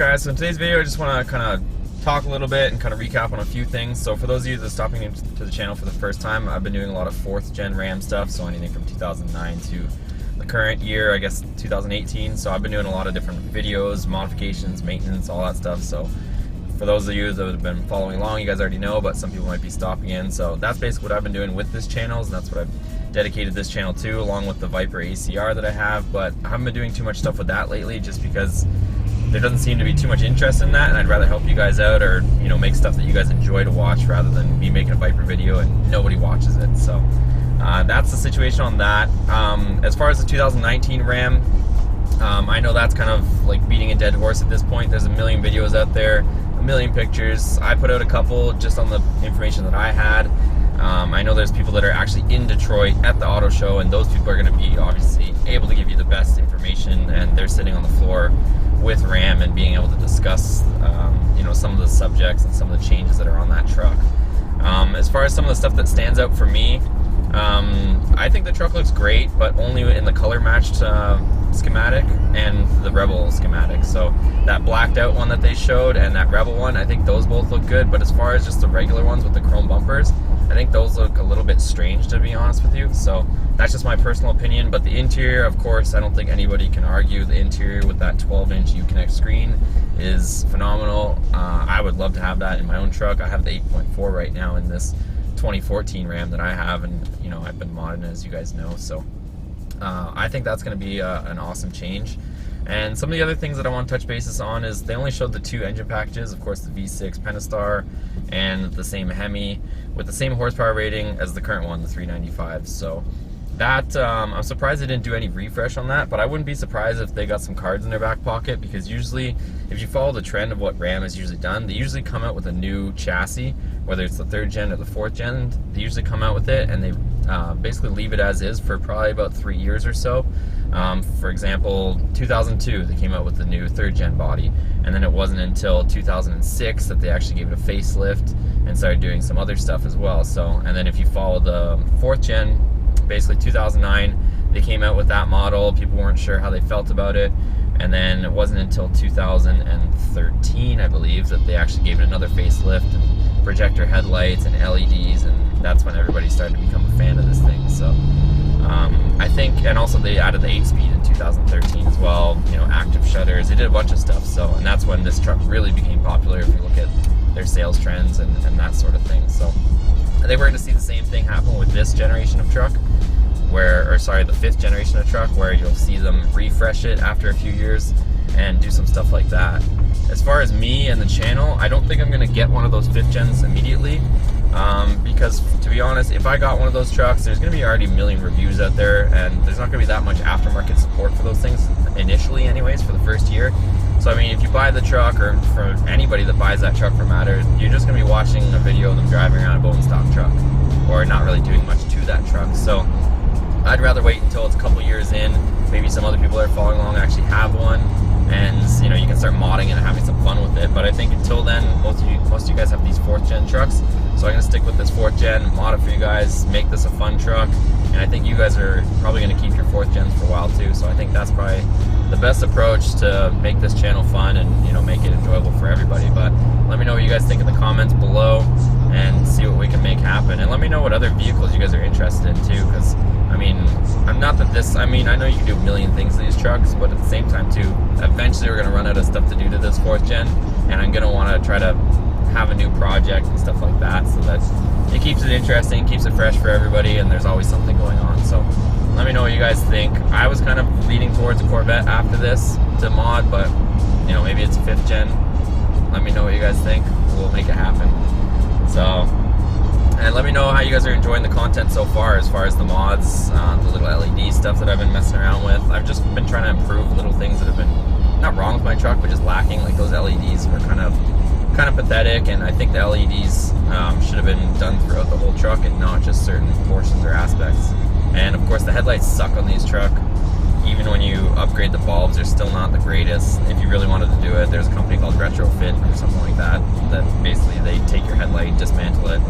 guys? So in today's video I just want to kind of talk a little bit and kind of recap on a few things. So for those of you that are stopping into the channel for the first time, I've been doing a lot of 4th gen Ram stuff, so anything from 2009 to the current year, I guess 2018. So I've been doing a lot of different videos, modifications, maintenance, all that stuff. So for those of you that have been following along, you guys already know, but some people might be stopping in. So that's basically what I've been doing with this channel, and that's what I've dedicated this channel to, along with the Viper ACR that I have. But I haven't been doing too much stuff with that lately, just because there doesn't seem to be too much interest in that, and I'd rather help you guys out, or make stuff that you guys enjoy to watch, rather than me making a Viper video and nobody watches it. So that's the situation on that. As far as the 2019 Ram, I know that's kind of like beating a dead horse at this point. There's a million videos out there, a million pictures. I put out a couple just on the information that I had. I know there's people that are actually in Detroit at the auto show, and those people are going to be obviously able to give you the best information, and they're sitting on the floor with Ram and being able to discuss some of the subjects and some of the changes that are on that truck. As far as some of the stuff that stands out for me, I think the truck looks great, but only in the color matched schematic and the Rebel schematic. So that blacked out one that they showed and that Rebel one, I think those both look good, but as far as just the regular ones with the chrome bumpers, I think those look a little bit strange, to be honest with you. So that's just my personal opinion. But the interior, of course, I don't think anybody can argue. The interior with that 12-inch Uconnect screen is phenomenal. I would love to have that in my own truck. I have the 8.4 right now in this 2014 Ram that I have, and I've been modding, as you guys know. So I think that's going to be an awesome change. And some of the other things that I want to touch bases on is they only showed the 2 engine packages, of course the V6 Pentastar and the same Hemi with the same horsepower rating as the current one, the 395. So that, I'm surprised they didn't do any refresh on that, but I wouldn't be surprised if they got some cards in their back pocket, because usually if you follow the trend of what Ram has usually done, they usually come out with a new chassis, whether it's the 3rd gen or the 4th gen. They usually come out with it and they basically leave it as is for probably about 3 years or so. For example, 2002 they came out with the new 3rd gen body, and then it wasn't until 2006 that they actually gave it a facelift and started doing some other stuff as well. So, and then if you follow the 4th gen, basically 2009 they came out with that model. People weren't sure how they felt about it, and then it wasn't until 2013, I believe, that they actually gave it another facelift and projector headlights and LEDs, and that's when everybody started to become a fan of this thing. So I think, and also they added the 8-speed in 2013 as well, active shutters, they did a bunch of stuff. So, and that's when this truck really became popular, if you look at their sales trends and that sort of thing. So I think we're going to see the same thing happen with this generation of truck, the 5th generation of truck, where you'll see them refresh it after a few years and do some stuff like that. As far as me and the channel, I don't think I'm going to get one of those 5th gens immediately, because to be honest, if I got one of those trucks, there's going to be already a million reviews out there, and there's not going to be that much aftermarket support for those things initially anyways for the first year. So I mean, if you buy the truck, or for anybody that buys that truck for matter, you're just going to be watching a video of them driving around a bone stock truck, or not really doing much to that truck. So I'd rather wait until it's a couple years in, maybe some other people that are following along actually have one, and you can start modding it and having some fun with it. But I think until then, most of you guys have these 4th gen trucks, so I'm going to stick with this 4th gen, mod it for you guys, make this a fun truck, and I think you guys are probably going to keep your 4th gens for a while too. So I think that's probably the best approach to make this channel fun and make it enjoyable for everybody. But let me know what you guys think in the comments below, and see what we can make happen. And let me know what other vehicles you guys are interested in too, because I know you can do a million things to these trucks, but at the same time too, eventually we're going to run out of stuff to do to this 4th gen, and I'm going to want to try to have a new project and stuff like that, so that it keeps it interesting, keeps it fresh for everybody, and there's always something going on. So let me know what you guys think. I was kind of leaning towards a Corvette after this to mod, but maybe it's a 5th gen. Let me know what you guys think. We'll make it happen. So, and let me know how you guys are enjoying the content so far, as far as the mods, the little LED stuff that I've been messing around with. I've just been trying to improve little things that have been not wrong with my truck, but just lacking. Like those LEDs were kind of pathetic, and I think the LEDs should have been done throughout the whole truck and not just certain portions or aspects. And of course the headlights suck on these truck. Even when you upgrade the bulbs, they're still not the greatest. If you really wanted to do it, there's a company called Retrofit or something like that, that basically they take your headlight, dismantle it,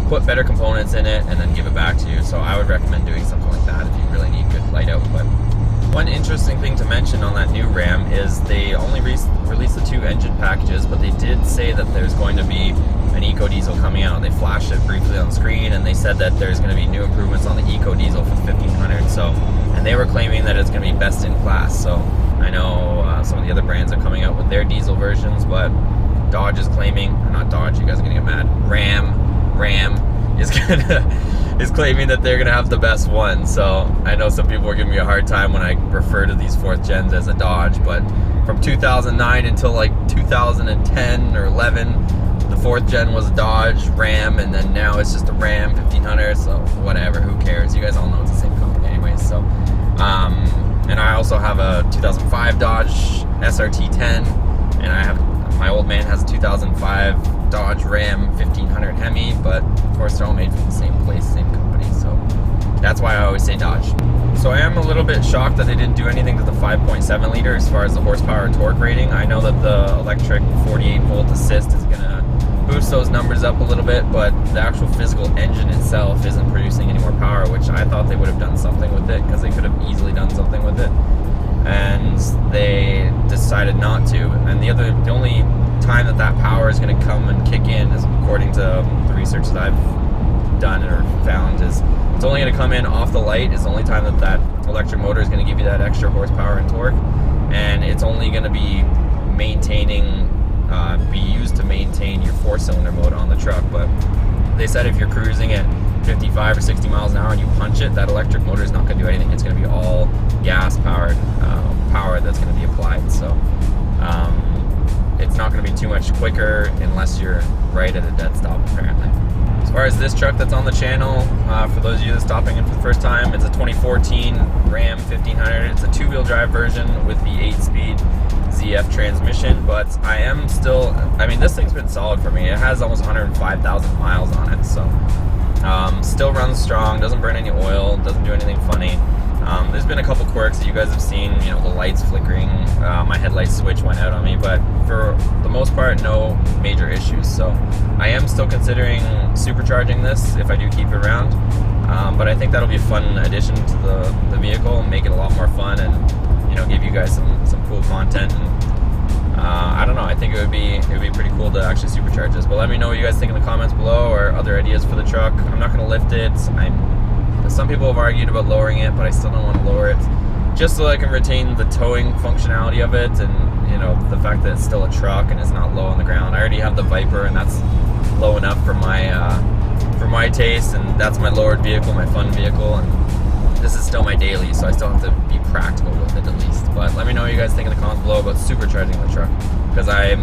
put better components in it, and then give it back to you. So I would recommend doing something like that if you really need good light output. One interesting thing to mention on that new Ram is they only released the 2 engine packages, but they did say that there's going to be an Eco Diesel coming out. They flashed it briefly on screen, and they said that there's going to be new improvements on the Eco Diesel for the 1500. So, and they were claiming that it's going to be best in class. So I know some of the other brands are coming out with their diesel versions, but Dodge is claiming, or not Dodge, you guys are going to get mad. Ram is claiming that they're gonna have the best one. So I know some people are giving me a hard time when I refer to these 4th gens as a Dodge, but from 2009 until like 2010 or 11, the 4th gen was a Dodge Ram, and then now it's just a Ram 1500. So whatever, who cares? You guys all know it's the same company anyways. So and I also have a 2005 Dodge SRT10, and I have, my old man has a 2005 Dodge Ram 1500 Hemi, but of course they're all made from the same place, same company, so that's why I always say Dodge. So I am a little bit shocked that they didn't do anything to the 5.7 liter as far as the horsepower and torque rating. I know that the electric 48 volt assist is going to boost those numbers up a little bit, but the actual physical engine itself isn't producing any more power, which I thought they would have done something with it, because they could have easily done something with it, and they decided not to. And the only time that power is going to come and kick in, is according to the research that I've done or found, is it's only going to come in off the light. Is the only time that electric motor is going to give you that extra horsepower and torque, and it's only going to be used to maintain your 4-cylinder mode on the truck. But they said if you're cruising at 55 or 60 miles an hour and you punch it, that electric motor is not going to do anything. It's going to be all gas powered power that's going to be applied. So it's not going to be too much quicker unless you're right at a dead stop, apparently. As far as this truck that's on the channel, for those of you that are stopping in for the first time, it's a 2014 Ram 1500. It's a 2-wheel drive version with the 8-speed ZF transmission, but I mean, this thing's been solid for me. It has almost 105,000 miles on it, so still runs strong, doesn't burn any oil, doesn't do anything funny. There's been a couple quirks that you guys have seen, you know, the lights flickering, my headlight switch went out on me, but for the most part, no major issues. So I am still considering supercharging this if I do keep it around, but I think that'll be a fun addition to the vehicle, make it a lot more fun, and, you know, give you guys some cool content. And I don't know, I think it would be pretty cool to actually supercharge this. But let me know what you guys think in the comments below, or other ideas for the truck. I'm not going to lift it. Some people have argued about lowering it, but I still don't want to lower it, just so I can retain the towing functionality of it, and, you know, the fact that it's still a truck and it's not low on the ground. I already have the Viper, and that's low enough for my taste, and that's my lowered vehicle, my fun vehicle, and this is still my daily, so I still have to be practical with it at least. But let me know what you guys think in the comments below about supercharging the truck, because I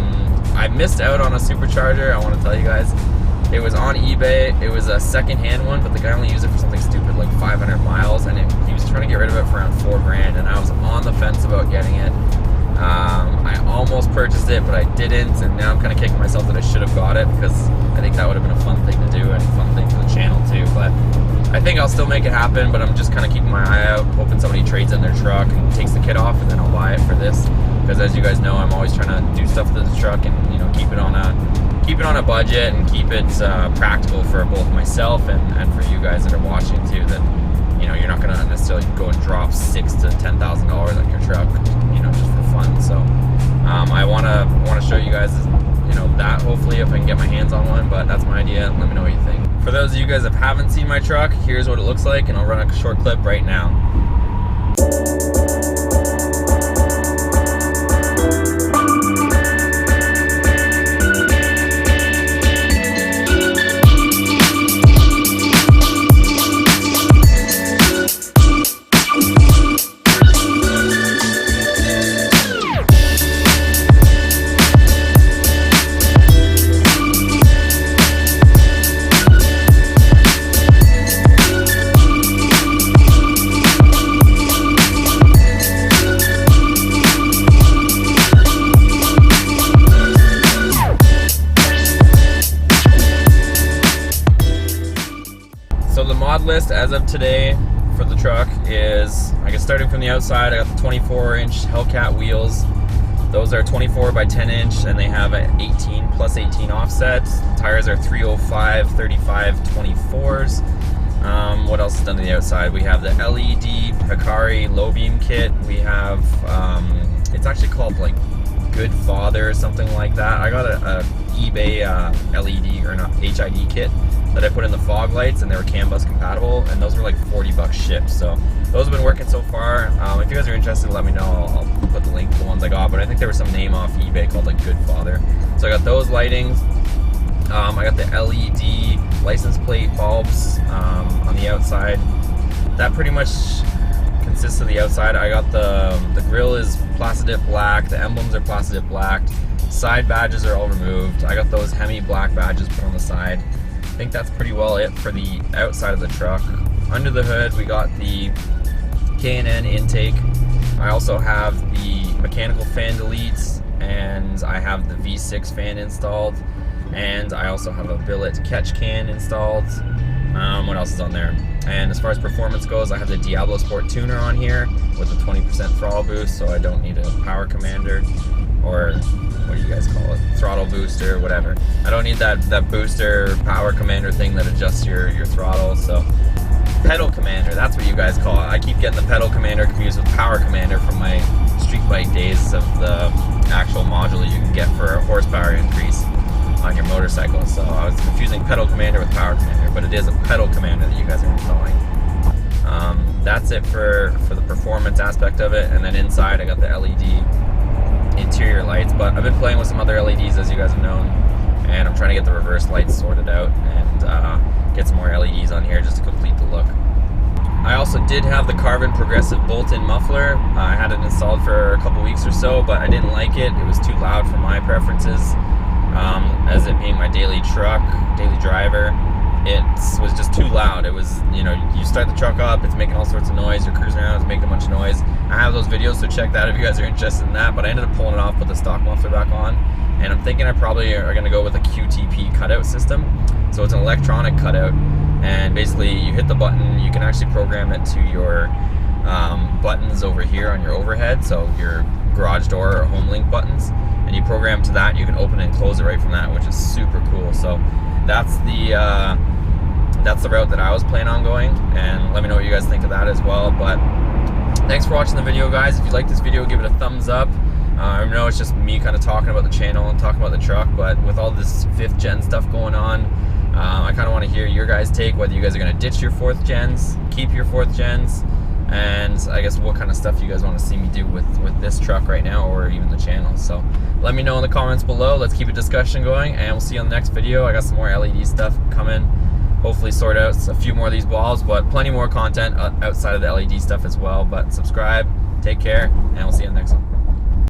missed out on a supercharger. I want to tell you guys, it was on eBay. It was a second-hand one, but the guy only used it for something stupid like 500 miles, and he was trying to get rid of it for around $4 grand, and I was on the fence about getting it. I almost purchased it, but I didn't, and now I'm kind of kicking myself that I should have got it, because I think that would have been a fun thing to do and a fun thing for the channel too. But I think I'll still make it happen, but I'm just kind of keeping my eye out, hoping somebody trades in their truck and takes the kit off, and then I'll buy it for this, because as you guys know, I'm always trying to do stuff to the truck and, you know, keep it on a budget, and keep it practical for both myself and for you guys that are watching too, that, you know, you're not going to necessarily go and drop $6,000 to $10,000 on your truck, you know, just for fun. So I want to show you guys, you know, that hopefully if I can get my hands on one, but that's my idea. Let me know what you think. For those of you guys that haven't seen my truck, here's what it looks like, and I'll run a short clip right now. So the mod list as of today for the truck is, I guess starting from the outside, I got the 24-inch Hellcat wheels. Those are 24 by 10 inch, and they have an 18 plus 18 offset. Tires are 305 35 24s. What else is done to the outside? We have the LED Hikari low beam kit. We have, it's actually called like Good Father or something like that. I got a eBay LED or not HID kit that I put in the fog lights, and they were CAN bus compatible, and those were like 40 bucks shipped. So those have been working so far. If you guys are interested, let me know. I'll put the link to the ones I got, but I think there was some name off eBay called like Good Father. So I got those lightings. I got the LED license plate bulbs on the outside. That pretty much consists of the outside. I got the grill is Plastidip black, the emblems are Plastidip black, side badges are all removed. I got those Hemi black badges put on the side. I think that's pretty well it for the outside of the truck. Under the hood, we got the K&N intake. I also have the mechanical fan deletes, and I have the V6 fan installed, and I also have a billet catch can installed. What else is on there? And as far as performance goes, I have the Diablo Sport tuner on here with a 20% throttle boost, so I don't need a power commander, or what do you guys call it? Throttle booster, whatever. I don't need that booster power commander thing that adjusts your throttle. So pedal commander, that's what you guys call it. I keep getting the pedal commander confused with power commander from my street bike days of the actual module that you can get for a horsepower increase on your motorcycle. So I was confusing pedal commander with power commander, but it is a pedal commander that you guys are installing. That's it for the performance aspect of it. And then inside I got the LED interior lights, but I've been playing with some other LEDs, as you guys have known, and I'm trying to get the reverse lights sorted out and get some more LEDs on here just to complete the look. I also did have the carbon progressive bolt-in muffler. I had it installed for a couple weeks or so, but I didn't like it. It was too loud for my preferences. As it being my daily driver, it was just too loud. It was, you know, you start the truck up, it's making all sorts of noise, you're cruising around, it's making a bunch of noise. I have those videos, so check that if you guys are interested in that, but I ended up pulling it off, put the stock muffler back on, and I'm thinking I probably are going to go with a QTP cutout system. So it's an electronic cutout, and basically you hit the button, you can actually program it to your buttons over here on your overhead, so your garage door or home link buttons, and you program to that, you can open and close it right from that, which is super cool. So that's the route that I was planning on going, and let me know what you guys think of that as well. But thanks for watching the video, guys. If you like this video, give it a thumbs up. I know it's just me kind of talking about the channel and talking about the truck, but with all this 5th gen stuff going on, I kind of want to hear your guys' take, whether you guys are going to ditch your 4th gens, keep your 4th gens, and I guess what kind of stuff you guys want to see me do with this truck right now, or even the channel. So let me know in the comments below. Let's keep a discussion going, and we'll see you on the next video. I got some more LED stuff coming. Hopefully sort out a few more of these balls, but plenty more content outside of the LED stuff as well. But subscribe, take care, and we'll see you in the next one.